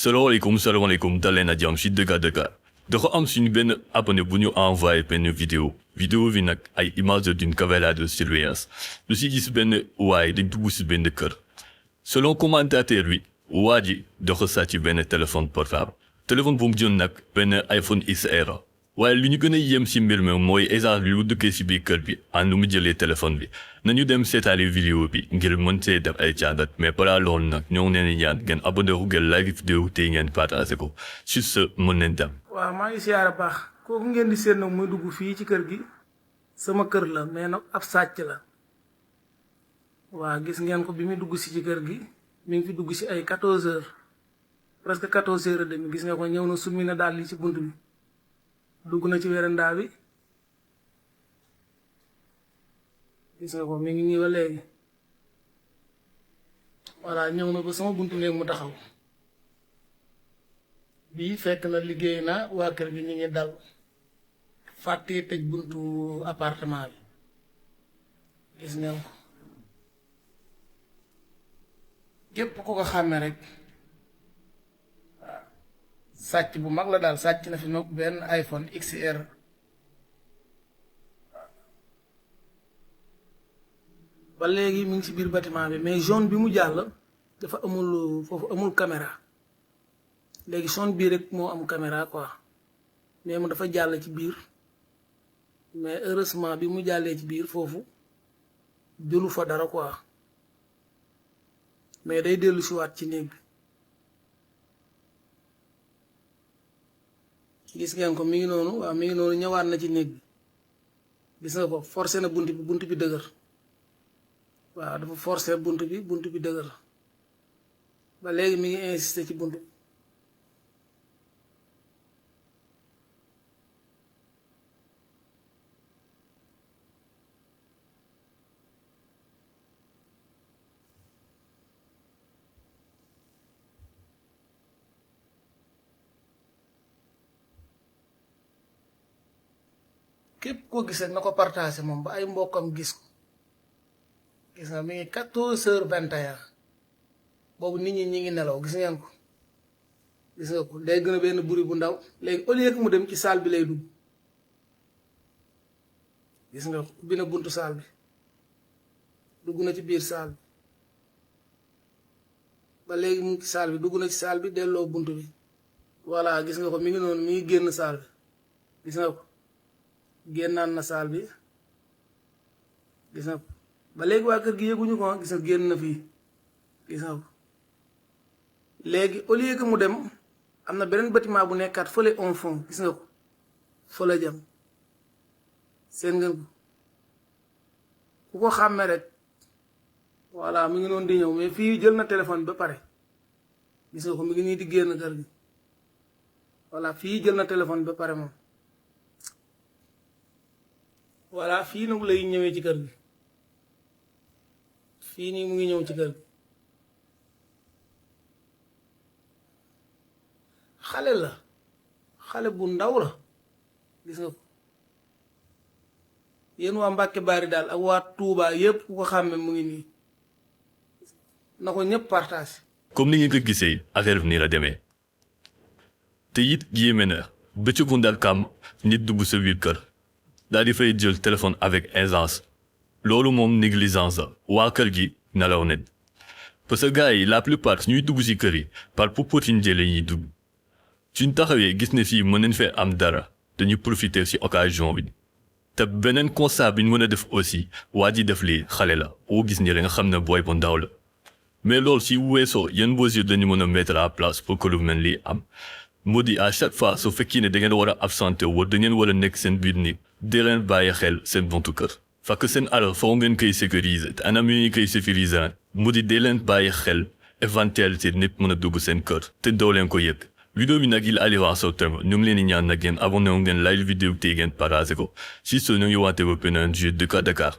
salaamaaleykum daleen a jàmm ci Dëgga dafa am suñu benn abonné bu ñu envoyé benn vidéo bi nag ay image d'une caméra de surveillance lu ci gis benn waaye dañ dugg ci benn kër selon commentateur bi waa ji dafa sàcc benn téléphone portable téléphone bu mu jël nag benn iPhone XR waaye lu ñu gën a yem ci mbir mi mooy agent bi lu dëkkee ci biir kër bi an lu mu jëlee téléphone bi nañu dem seetaali vidéo bi ngir mën see def ay caadat mais balaa loolu nag ñoo ngi leen di ñaan ngeen abonné wu ngeen like vidéo te ngeen partagé ko sur ce mën nañ dem. waaw maa ngi siyaare baax kooku ngeen di seen nag muy dugg fii ci kër gi sama kër la mais nag ab sàcc la waaw gis ngeen ko bi muy dugg si ci kër gi mi ngi fi dugg si ay 14 heures presque 14 heures et demi gis nga ko ñëw na summi na daal li ci bunt bi dugg na ci werandaa bi gis nga ko mi ngi nii ba léegi voilà ñëw na ba sama buntu néeg mu taxaw bii fekk na liggéey na waa kër gi ñu ngi dal fàttee tëj buntu appartement bi gis ngeen ko képp ku ko xàmme rek waaw sàcc bu mag la daal sàcc na fi nag benn iPhone XR ba léegi mi ngi ci biir bâtiment bi mais zone bi mu jàll dafa amul foofu amul caméra léegi zone bii rek moo am caméra quoi mais mu dafa jàll ci biir mais heureusement bi mu jàllee ci biir foofu jëlu fa dara quoi mais day dellu si waat ci néeg bi gis ngeen ko mi ngi noonu waaw mi ngi noonu ñëwaat na ci néeg bi gis nga ko forcé na bunt bi dëgër waaw dafa forcé bunt bi dëgër ba léegi mi ngi insisté ci bunt bi képp koo gis rek na ko partagé moom ba ay mbokkam gis ko gis nga mi ngi 14h21 boobu nit ñi ngi nelaw gis ngeen ko gis nga ko day gën a benn buri bu ndaw léegi au lieu que mu dem ci salle bi lay dugg gis nga ubbi na buntu salle bi dugg na ci biir salle bi ba léegi mu ngi ci salle bi dugg na ci salle bi delloo buntu bi voilà gis nga ko mi ngi noonu mi ngi génn salle bi gis nga ko génnaan na saal bi gis na ko ba léegi waa kër gi yëguñu ko gis nga génn na fii gis na ko léegi au lieu que mu dem am na beneen bâtiment bu nekkaat fële en fond gis nga ko fële jëm seen ngeen ko ku ko xàmme rek voilà mi ngi noonu di ñëw mais fii jël na téléphone ba pare gis nga ko mi ngi nii di génn kër gi voilà fii jël na téléphone ba pare moom voilà fii nag lay ñëwee ci kër gi fii nii mu ngi ñëw ci kër gi xale la xale bu ndaw la gis nga ko yéen waa Mbàkke Bari daal ak waa Touba yépp ku ko xàmme mu ngi nii na ko ñëpp partage comme ni ngeen ko gisee affaire bi nii la demee te it yéeme na bëccëgu ndar kam nit dugg sa biir kër daal di fay jël téléphone avec aisance loolu moom négligence la waa kër gi nelaw nañ parce que gars yi la plupart ñuy dugg ci kër yi par opportunité la ñuy dugg suñ taxawee gis ne fii mën nañ fee am dara dañuy profiter ci occasion bi te beneen constat bi ñu mën a def aussi waa ji def lii xale la oo gis ni la nga xam ne booy bu ndaw la mais loolu ci weesoo yan mesures dañu mën a mettre à place pour que lu mel lii am moo di à chaque fois su fekkee ne da ngeen war a absenté wala da ngeen war a nekk seen biir nii di leen bàyyi xel seen buntu kër fekk seen alal foo ngeen koy sécuriser te anam yi koy sécuriser mu di di leen bàyyi xel éventualité nit mën a dugg seen kër te doo leen ko yëg vidéo bi nag il arrive à son terme ñu ngi leen di ñaan nag ngeen abonné wu ngeen like vidéo te ngeen partagé ko si so ñu ngi waate ba beneen jeu Dëgga Dakar